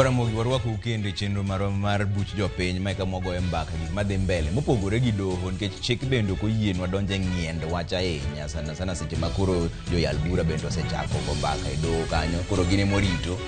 Ramogi warwako ukende chenro mar Buch Jopiny ma ka mogo mbaka gik madhi mbele mopogore gi doho nikech chik bende ko yienwa donje ng'iend wach ahinya sana seche makoro joyal bura bende osechako go mbaka e doho kanyo koro gine morito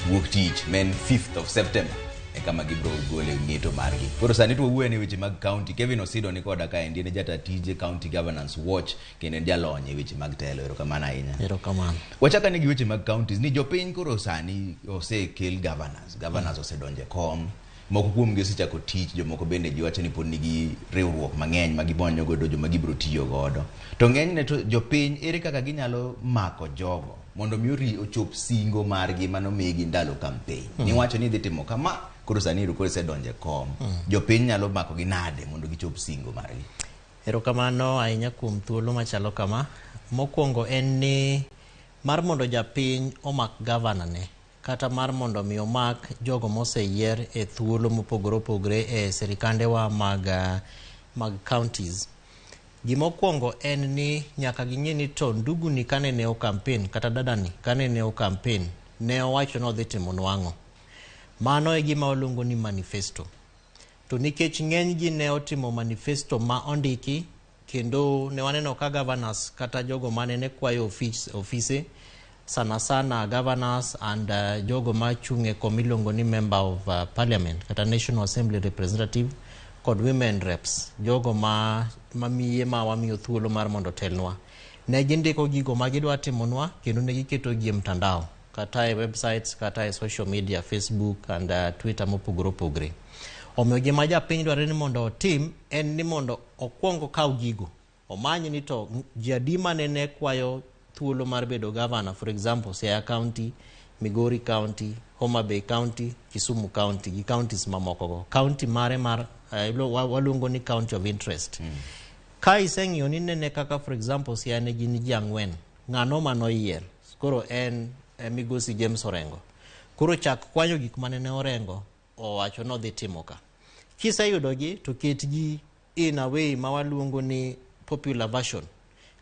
wuok tich men 5th of September e kama gibro gole ng'eto margi. Koro sani to wuoye ne weche mag county. Kevin Osido ni koda ka endi ne jata tije County Governance Watch kendo jalony e weche mag telo. Erokamano ahinya. Erokamano. Wachaka ni gi weche mag counties ni jopiny koro sani osekel governors osedonje kom. Moko kuom gi osechako tich, jomoko bende jiwacho ni pod nigi riwruok mang'eny ma gibonyo godo joma gibro tiyo godo. To ng'eny ne to jopiny ere kaka ginyalo mako jogo mondo mi ochop singo margi mano migi ndalo campaign. Ni wacho ni dhi timo kama koro sani ruko osedonje kom. Jopiny nyalo mako gi nade mondo gichop singo margi. Erokamano ahinya kuom thuolo machalo kama. Mokwongo en ni mar mondo japiny omak governor ne kata mar mondo mi omak jogo moseyier e thuolo mopogore opogore e serikandewa mag counties. Gimokwongo en ni nyaka ging'e ni to ndugu ni kane ne o campaign kata dadani kane ne o campaign ne owacho no dhi timo nwang'o. Mano e gima oluongo ni manifesto. To nikech ng'eny gi ne otimo manifesto ma ondiki kendo ne waneno ka governors kata jogo mane ne kwayo office sana governors and jogo machung'e komilongo ni member of parliament kata National Assembly representative kod women reps jogo mamiye ma wamiyo thuolo mar mondo telnwa ne gindiko gigo ma gidwa timonwa kendo ne giketo gi e mtandao kata e websites kata e social media Facebook and Twitter mopogore opogore. Omiyo gima japiny dwaro ni mondo otim en ni mondo okwongo kaw gigo omany ni to jadima ne kwayo thuolo mar bedo governor, for example Siaya County, Migori County, Homa Bay County, Kisumu County gi counties mamoko go. County mare mar waluongo ni county of interest. Ka iseng'iyo ni ne kaka for example Siaya ne gin ji ang'wen, ng'ano manoyier koro en Migosi James Orengo. Koro chak kwanyo gik mane ne Orengo owacho no dhi timo ka. Kiseyudo gi to ketgi in a way ma waluongo ni popular version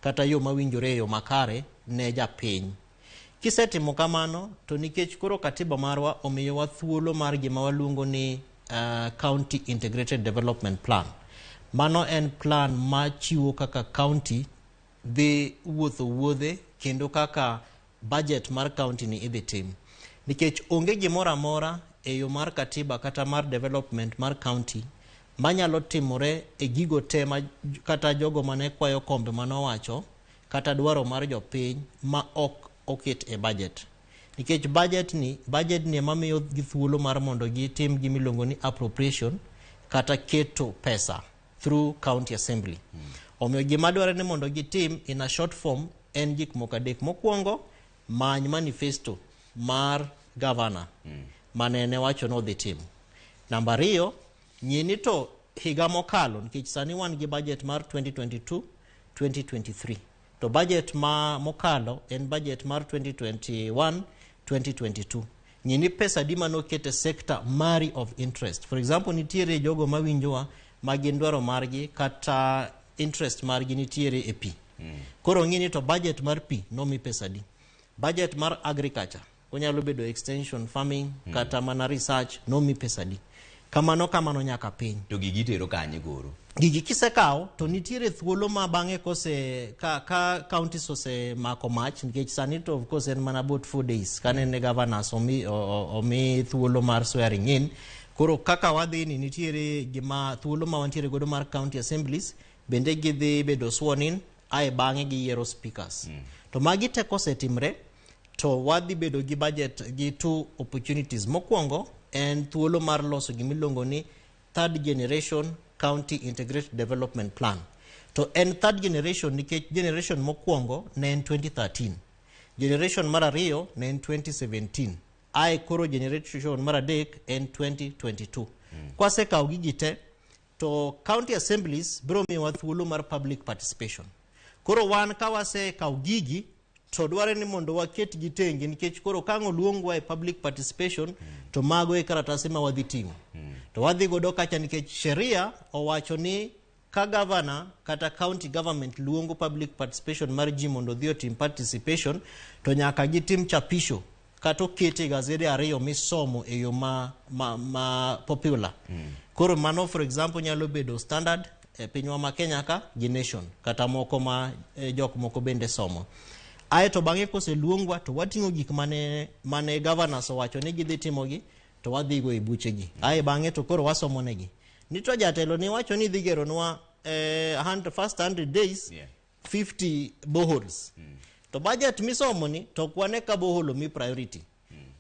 kata yo mawinjore yo makare ne japiny. Kisetimo kamano to nikech koro katiba marwa omiyowa thuolo mar gima waluongo ni County Integrated Development Plan. Mano en plan ma chiwo kaka county dhi wuothe kendo kaka budget mar county ni idhi tim. Nikech onge gimoro amora e yo mar katiba kata mar development mar county manyalo timore e gigo te kata jogo mane kwayo kombe manowacho kata dwaro mar jopiny ma ok oket e budget. Nikech budget ni ema miyo gi thuolo mar mondo gitim gimilongo ni appropriation kata keto pesa through county assembly. Omiyo gima dwaro ni mondo gitim in a short form en gik moko adek. Mokwongo many manifesto mar governor manene wacho no dhi timo. Namba 2 nyini to higa mokalo nikech sani wan gi budget mar 2022-2023 to budget mokalo en budget mar 2021-2022. Nyini pesa di manokete sector mari of interest. For example nitiere jogo mawinjowa magin dwaro margi kata interest margi nitiere e pi. Koro ng'ini to budget mar pi nomi pesa di. Budget mar agriculture onyalo bedo extension farming kata mana research nomi pesa di. Kamano nyaka piny. To gigi tero kanye goro? Gigi kisekaw to nitiere thuolo ma bang'e kose ka counties ose mako mach nikech sani to of course en mana about 4 days kane ne governors omi thuolo mar swearing in. Koro kaka wadhi ni nitiere gima thuolo ma wantiere godo mar county assemblies bende gidhi bedo sworn in ae bang'e gi yiero speakers. To magi te kosetimre to wadhi bedo gi budget gi 2 opportunities. Mokwongo en thuolo mar loso gimilongo ni third generation county integrated development plan. To en third generation nikech generation mokwongo ne en 2013. Generation mar ariyo ne en 2017. Ae koro generation mar adek en 2022. Kwase kaw gigi te to county assemblies biro miyowa thuolo mar public participation. Koro wan kawase kaw gigi to dware ni mondo waket gi tenge nikech koro kango luongwa e public participation to mago e karatasi ma wadhi timo. To wadhi godo kacha nikech sheria owacho ni ka governor kata county government luongo public participation mar ji mondo dhi otim participation to nyaka gitim chapisho kato kete gazede ariyo misomo e yo ma popular. Koro mano for example nyalo bedo Standard e pinywa ma Kenya ka gi Nation kata moko ma jok moko bende somo. Ae to bang'e kose luongwa to wating'o gik mane governors owacho ni gidhi timogi to wadhigo e buchegi. Ae bang'e to koro wasomo negi. Nito jatelo ni wacho ni dhi geronwa first 100 days 50 boreholes. To budget misomo ni to kwane ka borehole mi priority.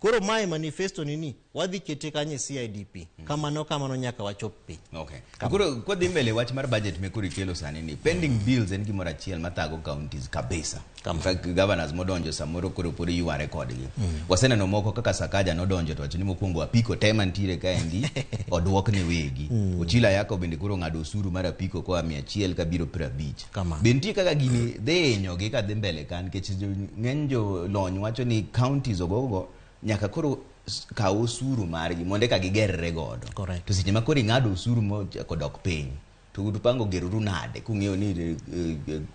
Koro mae manifesto nini wadhi kete kanye CIDP kamano nyaka wachopi. Okay. Koro kwa dhi mbele wach mar budget me kuri kelo sani ni pending bills en gimoro achiel mathago counties kabisa. Governors modonjo samoro koro pori yuare kodgi. Waseneno moko kaka Sakaja nodonjo to wachni mokwongo apiko tema ntiere kaendi odwokne wegi. Ochila yako bende koro ng'ado osuru mar apiko kwa 100 kabiro 50. Bentie kaka gini dhi nyogi ka dhi mbele kan kech ng'eny jo lony wacho ni counties ogogo nyaka koro ka osuru margi monde ka gigerre godo. To seche ma koro ng'ado osuru mo kodok piny to tupango geroru nade kung'eyo ni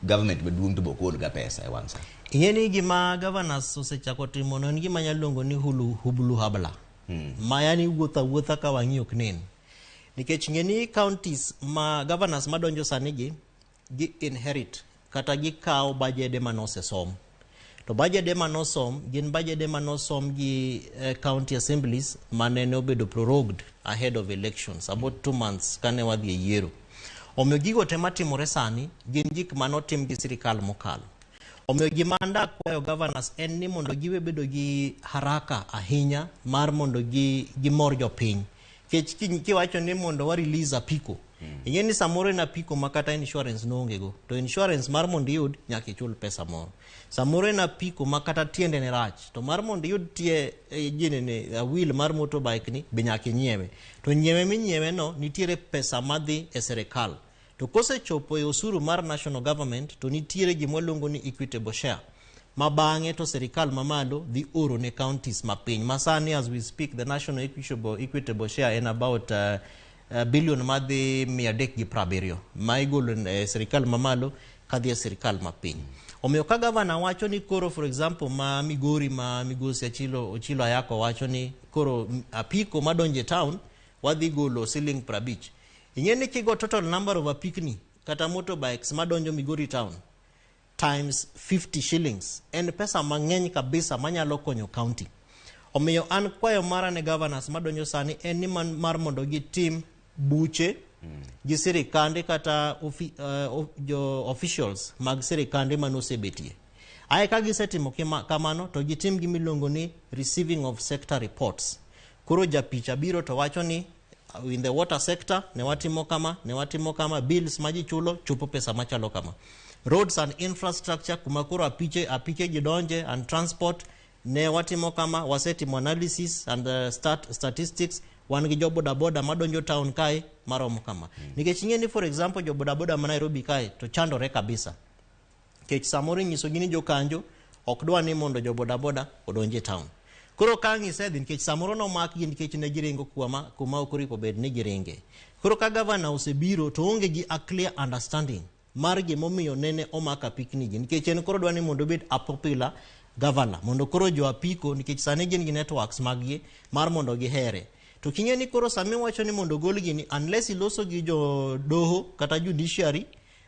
government maduong' to bokol ga pesa e wang'sa. Ing'eni gima governors osechako timo no en gima nyalongo ni hublu habla. Ma yani wuotha ka wang'i ok nen. Nikech ing'eni counties ma governors madonjo sani gi inherit kata gikawo bajede manosesom. To budget manosom gin budget manosom gi county assemblies manene obedo prorogued ahead of elections about 2 months kane wadhi e yiero. Omiyo gigo tema timore sani gin gik manotim gi sirikal mokalo. Omiyo gima anda kwayo governors en ni mondo giwe bedo gi haraka ahinya mar mondo gi mor jopiny. Kech kiwacho ni mondo wa release apiko. Ing'eni samoro na piko makata insurance noonge go. To insurance mar mondo yud nyaka ichul pesa moro. Samoro na piko makata tiende ne rach. To mar mondo yud tie wheel mar motorbike ni be nyaka nyiewe. To nyiewe minyiewe no nitiere pesa madhi e serikal. To kose chopo e osuru mar national government to nitiere gimoluongo ni equitable share. Mabang'e to serikal mamalo dhi oro ne counties mapiny. Masani as we speak the national equitable share in about billion madhi 370 ma igolo serikal mamalo kadhi serikal mapiny. Omiyo ka gavana wacho ni koro for example ma Migori ma migosi Ochilo Ayako wacho ni koro apiko madonje town wadhi golo siling 50. Ing'eni kigo total number of apikni kata motorbikes madonjo Migori town times 50 shillings en pesa mang'eny kabisa manyalo konyo county. Omiyo an kwayo mara ne governors madonjo sani en ni mar mondo gi team buche gi sirikande kata officials mag sirikande manosebetie. Ae ka gisetimo kamano to gitim gimilongo ni receiving of sector reports. Koro japicha biro to wacho ni in the water sector ne watimo kama bills maji chulo chupo pesa machalo kama. Roads and infrastructure kumakuro apike gidonje and transport ne watimo kama wasetimo analysis and statistics wan gi jobodaboda madonjo town kai maromo kama. Nikech ing'eni for example jobodaboda ma Nairobi kai to chandore kabisa. Kech samoro nyiso gini jokanjo ok dwa ni mondo jobodaboda odonje town. Koro kangi sedhi nikech samoro no mak gi nikech ne giringo kuma okoripo bed ni giringe. Koro ka governor osebiro to onge gi a clear understanding mar gimomiyo nene omaka pikni gi nikech en koro dwa ni mondo bed a popular governor mondo koro jo apiko nikech sani gin gi networks maggi mar mondo gi here. To king'eni koro sami wacho ni mondo gol gini unless iloso gi jo doho kata judiciary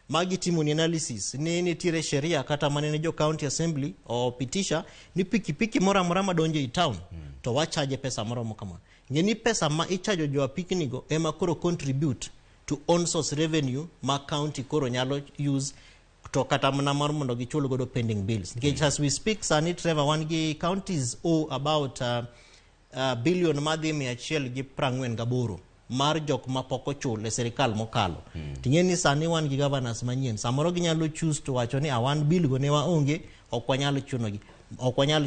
magi timo ni analysis ni nitiere sheria kata manene jo county assembly o pitisha ni piki mora madonje i town to wachaje pesa moro kama. Ngeni pesa ma ichajo jo apikni go ema koro contribute to on source revenue ma county koro nyalo use to kata mana mar mondo gichul godo pending bills. Because as we speak sani Trevor one gi counties owe about billion madhi 148 mar jok mapoko chul e serikal mokalo. Ting'eni sani wan gi governors manyien samoro ginyalo choose to wacho ni awan bill go ne waonge ok wanyal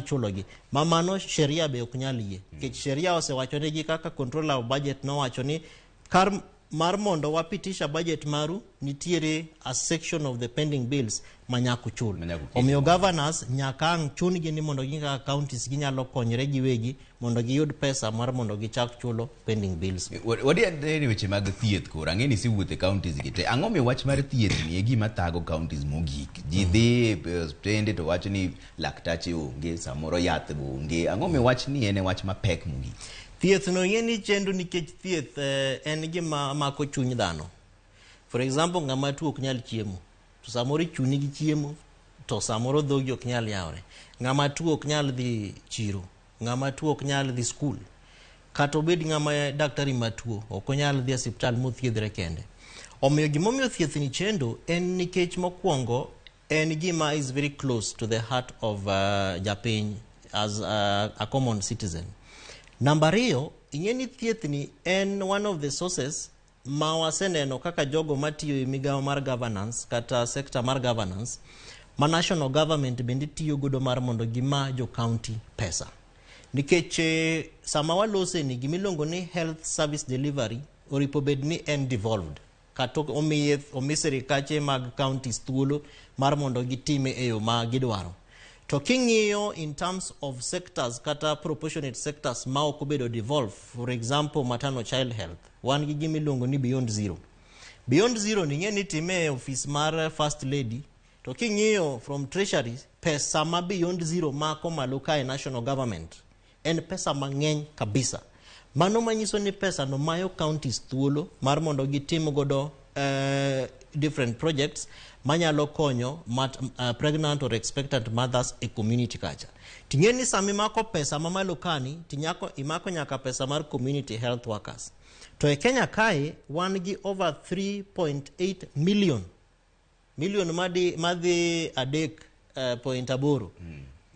chulogi. Mamano sheria be ok nyal yie. Kech sheria osewacho ne gi kaka controller of budget no wacho ni kar mar mondo wapitisha budget maru nitiere a section of the pending bills manyaku chul. Omiyo governors nyaka chun gi ni mondo ginga counties ginyalo konyre giwegi mondo giyud pesa mar mondo gichak chulo pending bills. Wadi ande weche mag thieth kora ng'eni si wuothe counties gite. Ang'o mi wach mar thieth ni e gima thago counties mogik. Ji dhi tende to wacho ni laktache onge, samoro yath onge. Ang'o mi wach ni en wach mapek mogik. Thieth no yeni chendu nikech thieth en gima mako chuny dhano. For example, ng'ama tuo ok nyal chiemo. To samoro chuni gi chiemo, to samoro dhogi ok nyal yawre. Ng'ama tuo ok nyal dhi chiro. Ng'ama tuo ok nyal dhi skul. Kata obed ng'ama daktari matuo, ok nyal dhi osiptal mothiedhre kende. Omiyo gimomiyo thieth ni chendo en nikech mokwongo en gima is very close to the heart of japiny as a common citizen. Number 2, ingeni thieth ni en one of the sources ma waseneno kaka jogo matiyo e migawo mar governance kata sector mar governance ma national government bende tiyo godo mar mondo gima jo county pesa. Nikech sama walose ni gimilongo ni health service delivery oripo bed ni en devolved. Kata omi sirikache mag counties thuolo mar mondo gitime e yo ma gidwaro. To king'iyo in terms of sectors kata proportionate sectors ma ok obedo devolve, for example maternal child health, wan gi gimilongo ni beyond zero. Beyond zero ni ng'eni time e office mar first lady, to king'iyo from treasury, pesa ma beyond zero mako malo kae national government en pesa mang'eny kabisa. Mano manyiso ni pesa no mayo counties thuolo mar mondo gitim godo different projects manyalo konyo pregnant or expectant mothers e community kacha. Tingeni sami mako pesa mamalo kani, imako nyaka pesa mar community health workers. To e Kenya kae, wan gi over 3.8 million madhi adek point aboro.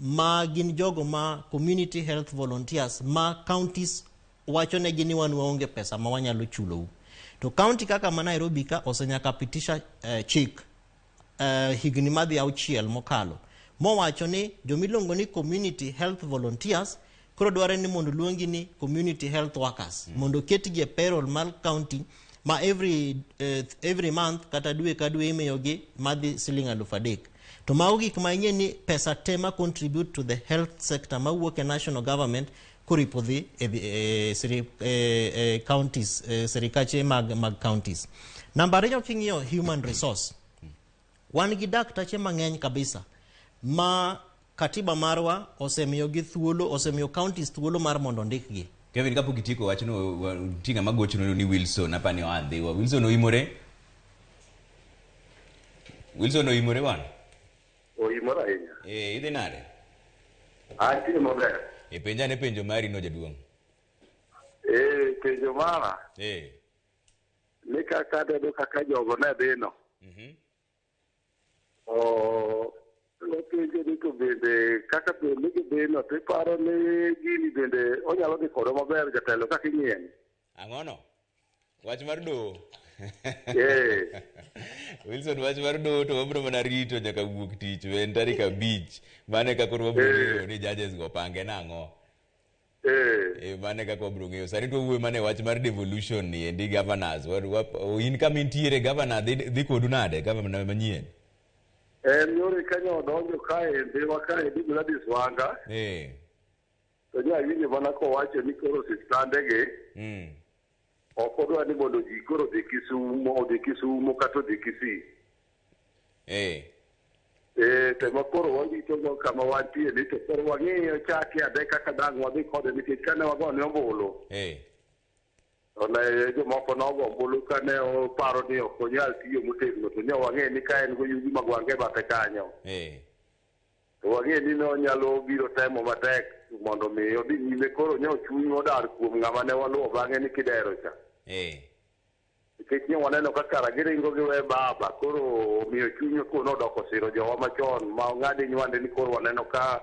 Ma gin jogo ma community health volunteers ma counties wacho ne gini wan waonge pesa ma wanyalo chulo. To county kaka ma Nairobi ka osenyaka pitisha chik higni madhi auchiel mokalo mowacho ni jomilongo ni community health volunteers koro dware ni mondo luongi ni community health workers mondo ketgi e payroll mar county ma every month kata dwe ka dwe imiyogi madhi siling 3,000. To mago gik ma ing'e ni pesa tema contribute to the health sector ma wuok e national government kuripo dhi counties, sirikache mag counties. Number 2 king'iyo human resource. Wan gi daktache mang'eny kabisa ma katiba marwa osemiyo gi thuolo, osemiyo counties thuolo mar mondo ndikgi. Kevin kapok itiko wachno tinga magochno ni Wilson apani oandhi. Wilson Oimore. Wilson Oimore wan. Oimore ahinya. Idhi nade? Antie maber. Penja ne penjo mari no jaduong'. Penjo mara. Ni kaka dedo kaka jogo ne dhino. Lo penjo ni to bende kaka bende gidhino to iparo ni gini bende onyalo dhi kodo maber jatelo kaka ing'ien. Ang'ono? Wach mar do. Wilson wach mar do to wabro mana rito nyaka wuok tich en tarik 5 mane ka koro wabro ng'eyo ni judges go pange nang'o. Mane ka wabro ng'eyo sani to wuoyo mane wach mar devolution ni endi governors in kama intiere governor dhi kodu nade governor manyien. Yore kanyo donjo kae ndiwa kae di Gladys Wanga. To nya winjo mana ko wacho ni koro sistandege. Okodwa ni mondo ji koro dhi Kisumo kata dhi Kisii. Tema koro wangito kama wantie ni to koro wang'eyo chake ade kaka dang' wadhi kode nikech kane wagone ombulu. Ona jomoko nogo ombulu kane oparo ni ok onyal tiyo motegno to ne wang'e ni ka en go yugi magwange bathe kanyo. To wang'e ni nonyalo biro temo matek mondo mi odhi nyime koro ne ochung' odar kuom ng'ama ne waluwo bang'e ni Kidero cha. Nikech ne waneno kaka ragiringo giwe baba koro omiyo chuny kuno odoko siro jowa machon ma ng'adi nywande ni koro waneno ka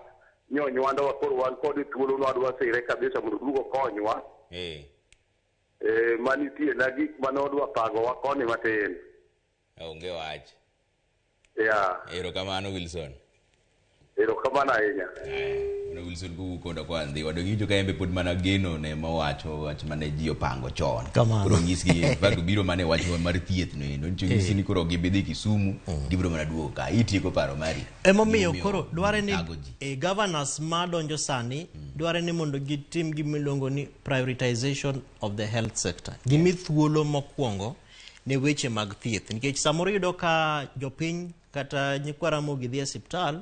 nyonywandowa koro wan kod thuolo nwadwa sire kabisa mondo dugo konywa. Manitie na gik manodwa pagowa koni matin. Onge wach. Yeah. Erokamano Wilson. Erokamano ahinya. Wilson ku koda kwa ndi wadongijo ka embe pod mana geno ne mawacho wach mane ji opango chon. Koro nyisgi bag biro mane wacho mar thieth no endo nicho nyisi ni koro gibedhi Kisumu gibiro mana duogo ka itieko paro mari. Emomiyo koro dware ni governors ma donjo sani dware ni mondo gitim gimiluongo ni prioritization of the health sector. Gimi thuolo mokwongo ne weche mag thieth nikech samoro yudo ka jopiny kata nyikwa Ramogi dhi e osiptal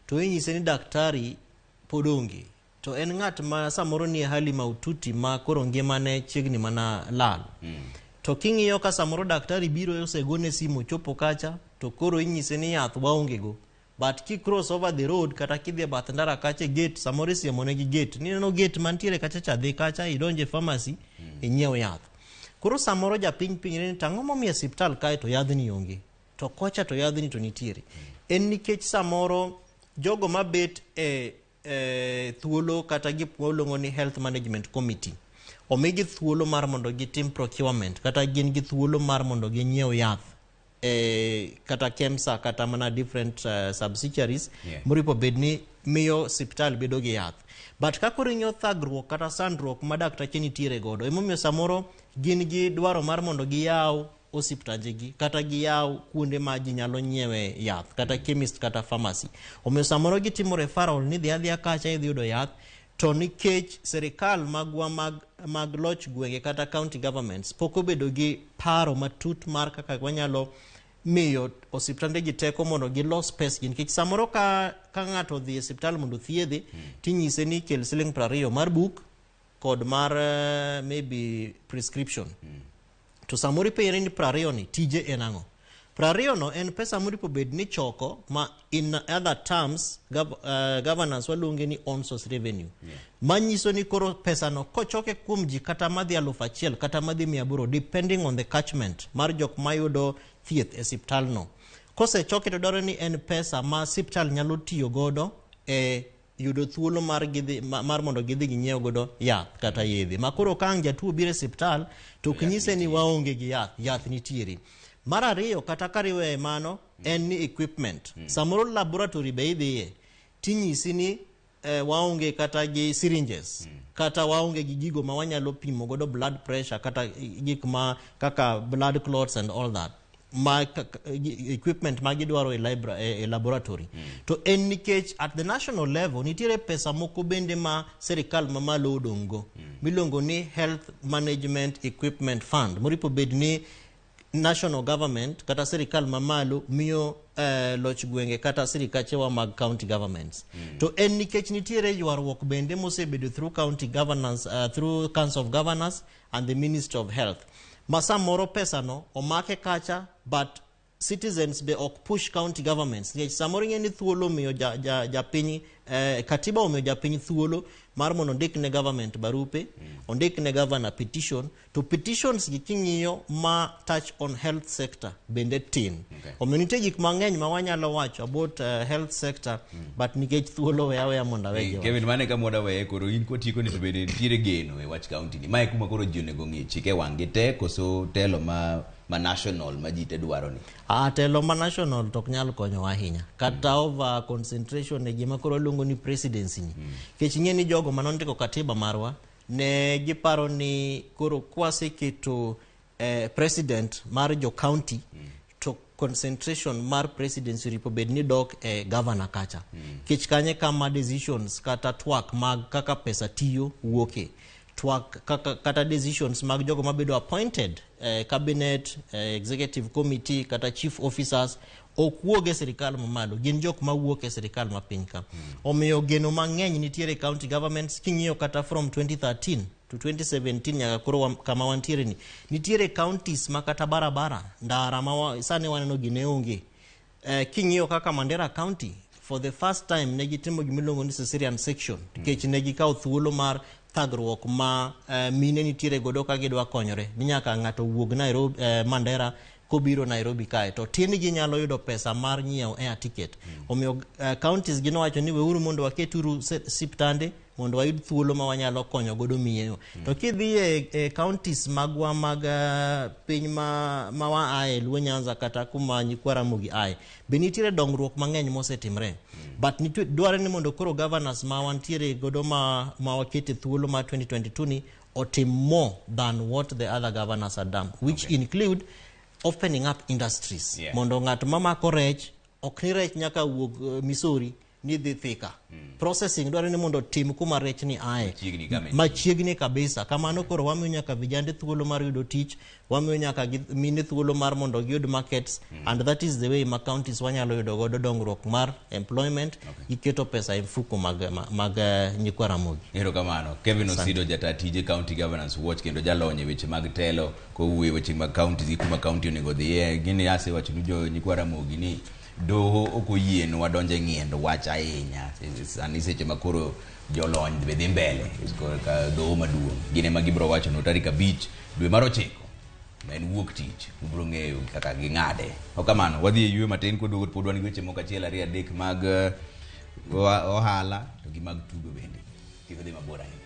to inyise ni daktari podongi to en ng'at ma samoro ni hali maututi ma koro ngimane chiegni mana lal. To king'iyo ka samoro daktari biro osegone simu chopo kacha to koro inyise ni yath waonge go, but ki cross over the road kata kidhi bath ndara kacha gate samoro siemone gi gate ni no gate mantiere kacha cha dhi kacha idonje pharmacy inyiew yath. Koro samoro japiny ni tang'o momiyo osiptal kae to yadhni onge to kocha to yadhni to nitiere. En nikech samoro jogo mabet thuolo kata gipuolongo ni health management committee omigi thuolo mar mondo gitim procurement kata gin gi thuolo mar mondo ginyiew yath kata KEMSA kata mana different subsidiaries moripo bedni miyo hospital bedo gi yath. But kako rinyo thagruok kata sandruok ma daktache nitiere godo emomiyo samoro gin gi dwaro mar mondo giyaw osiptandegi kata giyaw kuonde ma ji nyalo nyiewe yath kata chemist kata pharmacy. Omiyo samoro gitimo referral ni dhi adhiya kacha idhi yudo yath to nikech serikal magwa mag loch gwenge kata county governments pok obedo gi paro matut mar kaka wanyalo miyo osiptandegi teko mondo gilos pes gi nikech samoro ka ng'ato dhi e osiptal mondo thiedhi tinyise ni kel siling 20 mar book kod mar maybe prescription. To samori pere ni 20 ni tije enango. 20 no en pesa moripo bed ni choko ma in other terms governance walunge ni on source revenue. Manyiso ni koro pesa no kochoke kuom ji kata madhi 1,000 kata madhi 800 depending on the catchment mar jok mayudo thieth e siptal no. Kose choke to dwaro ni en pesa ma siptal nyalo tiyo godo yudo thuolo mar mondo gidhi ginyiew godo yath kata yedhe. Makoro ka jatuo biro e siptal to kinyise ni waonge gi yath nitiere. Mar ariyo kata kariwe mano en ni equipment. Samoro laboratory be idhiye tinyisi ni waonge kata gi syringes kata waonge gi gigo ma wanyalo pimo godo blood pressure kata gik ma kaka blood clots and all that. Equipment magidwaro e laboratory. To en nikech at the national level nitiere pesa moko bende ma serikal mamalo odongo milongo ni health management equipment fund moripo bedni national government kata serikal mamalo miyo loch gwenge kata sirikachewa mag county governments. To en nikech nitiere ywarruok bende mosebedo through county governance through council of governors and the ministry of health. Masa moro pesa no omake kacha but citizens be ok push county governments. Nikech samoro ng'eni thuolo miyo japiny katiba omiyo japiny thuolo mar mondo ondik ne government barupe, ondik ne governor petition, to petitions gi king'iyo ma touch on health sector bende tin. Omiyo nitie gik mang'eny ma wanyalo wacho about health sector but nikech thuolo weya mondo awegi. Kevin mane ka moda weye koro in kotiko ni to bende nitiere geno e wach county ni. Mae kuma koro ji onego ng'e chike wang'gi te koso telo ma national ma ji te dwaro ni. Telo ma national tok nyalo konyo ahinya. Kata over concentration e gima koro luongo ni presidency ni. Kech ng'e ni jogo manondiko katiba marwa ne giparo ni koro kwaseketo president mar jo county to concentration mar presidency ripo bed ni dok e governor kacha. Kech kanye kama decisions kata twak mag kaka pesa tiyo wuoke. Twak kata decisions mag jogo mabedo appointed cabinet executive committee kata chief officers okuoge serikal mamalo gin jok mawuok e serikal mapiny ka. Omiyo geno mang'eny nitiere county governments king'iyo kata from 2013 to 2017 nyaka koro kama wantiere ni nitiere counties makata barabara ndara ma sane waneno gine onge. King'iyo kaka Mandera County for the first time negitimo gimilongo ni cesarean section nikech negikawo thuolo mar thagruok ma mine nitiere godo ka gidwa konyore ni nyaka ng'ato wuog Nairobi Mandera kobiro Nairobi kae to tin gi nyalo yudo pesa mar nyiewo air ticket. Omiyo counties gino wacho ni weuru mondo waketuru siptande mondo wayud thuolo ma wanyalo konyo godo miyo. To kidhi e counties magwa mag piny ma wa ae Luo Nyanza kata kuma nyikwa Ramogi ae, be nitiere dongruok mang'eny mosetimre. But dware ni mondo koro governors ma wantiere godo ma wakete thuolo ma 2022 ni otim more than what the other governors have done, which include opening up industries. Mondo ng'at mamako rech, ok ni rech nyaka wuog Missouri ni dhi Thika. Processing dware ni mondo tim kuma rech ni ae machiegni kabisa. Kamano koro wamiyo nyaka vijande thuolo mar yudo tich, wamiyo nyaka mine thuolo mar mondo giyud markets, and that is the way ma counties wanyalo yudo godo dongruok mar employment, iketo pesa e mfuko mag nyikwa Ramogi. Erokamano. Kevin Osido, jata tije County Governance Watch kendo jalony e weche mag telo kowuoyo weche mag counties kuma county onego dhiye. Gini ase wacho ni jo nyikwa Ramogi ni doho okoyien wadonje ng'iendo wach ahinya. Sani seche makoro jolony be dhi mbele ka doho maduong'. Gine ma gibro wacho no tarik 5 dwe mar 9 en wuok tich ubro ng'eyo kaka ging'ade. Okamano wadhi e yue matin koduogo pod wan gi weche moko 1 2 3 mag ohala to gi mag tugo bende. Kik dhi mabor ahinya.